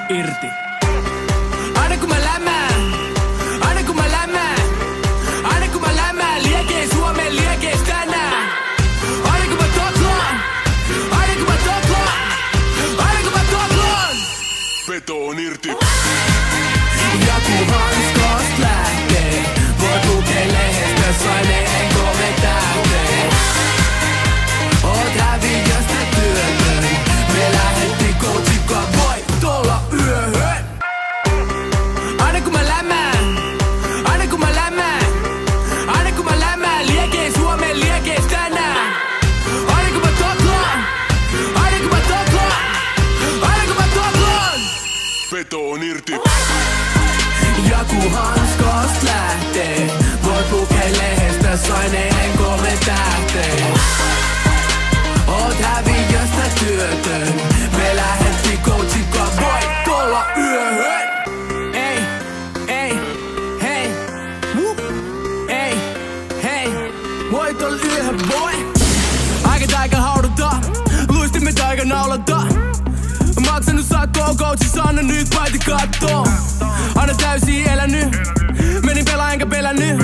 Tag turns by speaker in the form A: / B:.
A: irti. Aina kun mä lämään, liekee Suomen liekeis tänään. Aina kun mä toklaan,
B: Veto on irti.
A: ja kun hanskost lähtee, voi lukee lehdestä saineen 3 tähteen. Oot häviöstä työtön, me lähettiin coachikkaan voittolla yöhön. Aina kun mä lämään, liekee Suomen liekeis tänään. Aina kun mä toklaan,
B: Veto on irti.
A: ja kun hanskost lähtee, voit lukee lehdestä saineen 3 tähteen. Oot häviöstä työtön, me lähettiin coachikkaan voittolla yöhön. Ei, hei, hei, voitolla yöhön boy. Aika haudata, luistimet aika naulata. Maksanut sakkoa, coachissa anna nyt paiti kattoo. Aina täysin elänyt, menin pelaa enkä pelännyt.